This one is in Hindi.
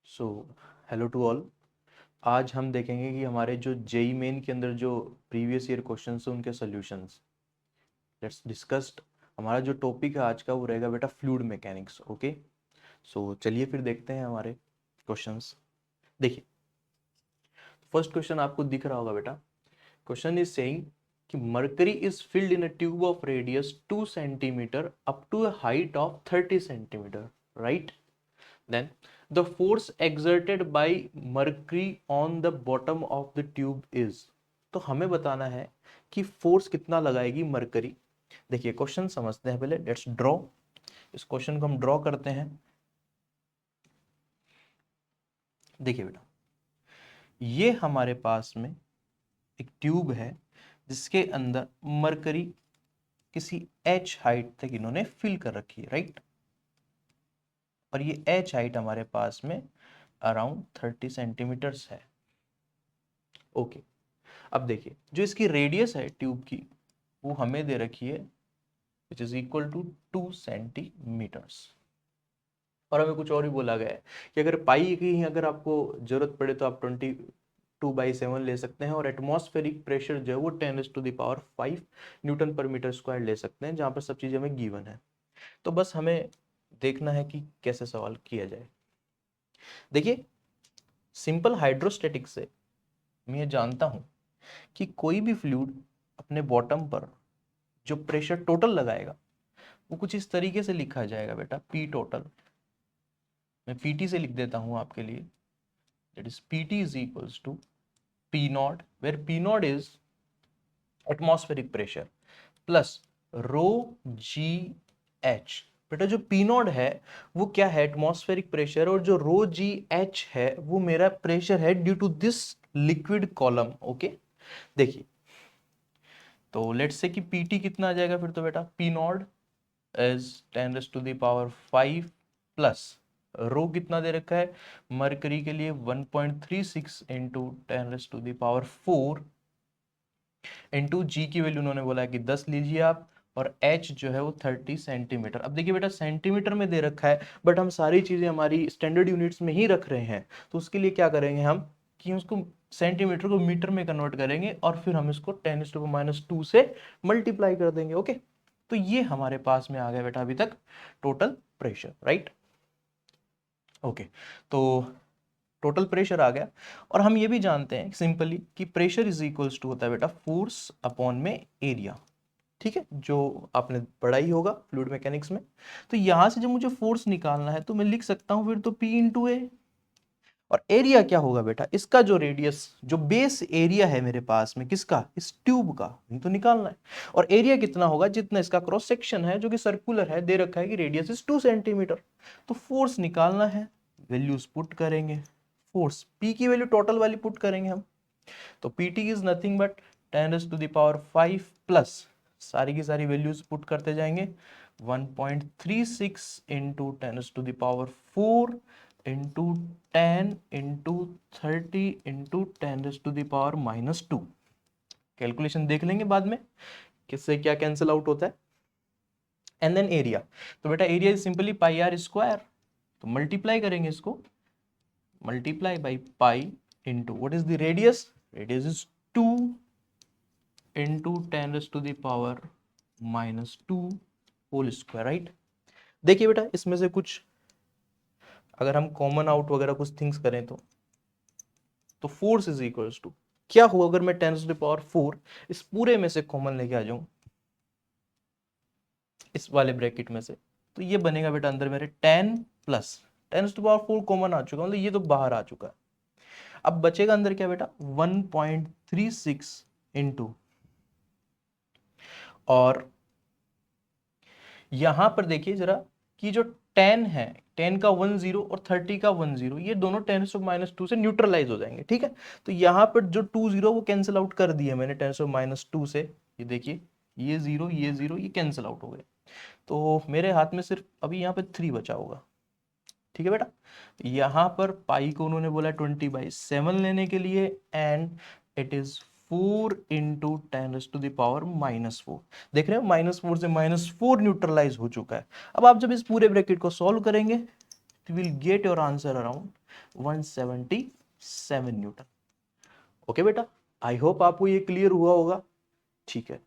So hello to all. आज हम देखेंगे कि हमारे जो जेई मेन के अंदर जो प्रीवियस ईयर क्वेश्चंस हैं उनके सॉल्यूशंस। Let's discussed. हमारा जो टॉपिक है आज का वो रहेगा बेटा फ्लूइड मैकेनिक्स। ओके, सो चलिए फिर देखते हैं हमारे क्वेश्चंस। देखिए, फर्स्ट क्वेश्चन आपको दिख रहा होगा बेटा। क्वेश्चन इज सेइंग कि mercury is filled in a tube of radius 2 centimetre up to a height of 30 centimetre, right? Then the force exerted by mercury on the bottom of the tube is। तो हमें बताना है कि फोर्स कितना लगाएगी मरकरी। देखिए क्वेश्चन समझते हैं पहले। Let's draw. इस क्वेश्चन को हम ड्रॉ करते हैं। देखिए बेटा, ये हमारे पास में एक ट्यूब है जिसके अंदर मरकरी किसी h हाइट तक इन्होंने फिल कर रखी है, राइट? और ये h हाइट हमारे पास में अराउंड 30 सेंटीमीटर्स है। ओके, अब देखिए जो इसकी रेडियस है ट्यूब की वो हमें दे रखी है which is equal to 2 centimetres. और हमें कुछ और भी बोला गया है कि अगर पाई की अगर आपको जरूरत पड़े तो आप 22/7 ले सकते हैं, और एटमॉस्फेरिक प्रेशर जो है वो 10⁵ न्यूटन पर मीटर स्क्वायर ले सकते हैं, जहाँ पर सब चीज़ हमें गिवन है। तो बस हमें देखना है कि कैसे सवाल किया जाए। देखिए, सिंपल हाइड्रोस्टेटिक से मैं ये जानता हूँ कि कोई भी फ्लूइड अपने बॉटम पर जो प्रेशर टोटल लगाएगा वो कुछ इस तरीके से लिखा जाएगा बेटा, पी टोटल। मैं पीटी से लिख देता हूं आपके लिए। That is PT is equals to P naught, where P naught is atmospheric pressure, plus rho g h. बेटा जो पी नॉट है वो क्या है? Atmospheric pressure. और जो रो जी एच है वो मेरा प्रेशर है due to this liquid column. Okay, देखिए तो लेट्स से कि पीटी कितना आ जाएगा फिर। तो बेटा पी नॉट इज 10⁵ प्लस रो कितना दे रखा है मरकरी के लिए 1.36 इंटू 10⁴ इंटू जी की वैल्यू उन्होंने बोला है कि 10 लीजिए आप, और h जो है वो 30 सेंटीमीटर। अब देखिए बेटा सेंटीमीटर में दे रखा है बट हम सारी चीजें हमारी स्टैंडर्ड यूनिट्स में ही रख रहे हैं, तो उसके लिए क्या करेंगे हम कि उसको सेंटीमीटर को मीटर में कन्वर्ट करेंगे और फिर हम इसको 10⁻² से मल्टीप्लाई कर देंगे। ओके, तो ये हमारे पास में आ गया बेटा अभी तक टोटल प्रेशर, राइट? ओके, तो टोटल प्रेशर आ गया। और हम ये भी जानते हैं सिंपली कि प्रेशर इज इक्वल्स टू होता है बेटा फोर्स अपॉन में एरिया। ठीक है, जो आपने पढ़ा ही होगा फ्लूइड मैकेनिक्स में। तो यहां से जब मुझे फोर्स निकालना है तो मैं लिख सकता हूं फिर तो P इंटू ए। और एरिया क्या होगा बेटा? इसका जो रेडियस, जो बेस एरिया है मेरे पास में किसका? इस ट्यूब का, नहीं तो निकालना है। और एरिया कितना होगा? जितना इसका क्रॉस सेक्शन है जो कि सर्कुलर है, दे रखा है कि रेडियस इज 2 सेंटीमीटर। तो फोर्स निकालना है, वैल्यूज पुट करेंगे। फोर्स P की वैल्यू टोटल वाली पुट करेंगे हम। तो PT is nothing but 10⁵ plus सारी की सारी वैल्यूज पुट करते जाएंगे। 1.36 into 10⁴ into 10 into 30 into 10⁻²। Calculation देख लेंगे बाद में किससे क्या कैंसिल आउट होता है। एंड देन एरिया, तो बेटा area is simply pi r square. तो मल्टीप्लाई करेंगे इसको, multiply by pi into what is the radius? Radius is 2 into 10⁻² whole square, right? देखिए बेटा इसमें से कुछ अगर हम कॉमन आउट वगैरह कुछ थिंग्स करें तो फोर्स इज इक्वल्स टू क्या हुआ अगर मैं 10⁴ इस पूरे में से कॉमन लेके आ जाऊं इस वाले ब्रैकेट में से, तो ये बनेगा बेटा अंदर मेरे 10 प्लस 10⁴ कॉमन आ चुका, मतलब ये तो बाहर आ चुका है। अब बचेगा अंदर क्या बेटा? 1.36 इंटू, और यहां पर देखिए जरा कि जो 10 है, 10 का 10 और 30 का 10, ये दोनों 10⁻² से न्यूट्रलाइज हो जाएंगे। ठीक है, तो यहां पर जो 20 वो कैंसिल आउट कर दिए मैंने 10⁻² से। ये देखिए ये 0 ये 0 ये कैंसिल आउट हो गए, तो मेरे हाथ में सिर्फ अभी यहाँ पे 3 बचा होगा। ठीक है बेटा, यहां पर पाई को उन्होंने बोला 20/7 लेने के लिए, एंड इट इज 4 इंटू 10⁻⁻⁴। देख रहे हो -4 से -4 न्यूट्रलाइज हो चुका है। अब आप जब इस पूरे ब्रैकेट को सॉल्व करेंगे तो will get your answer around 177 Newton. Okay बेटा, आई होप आपको ये क्लियर हुआ होगा। ठीक है,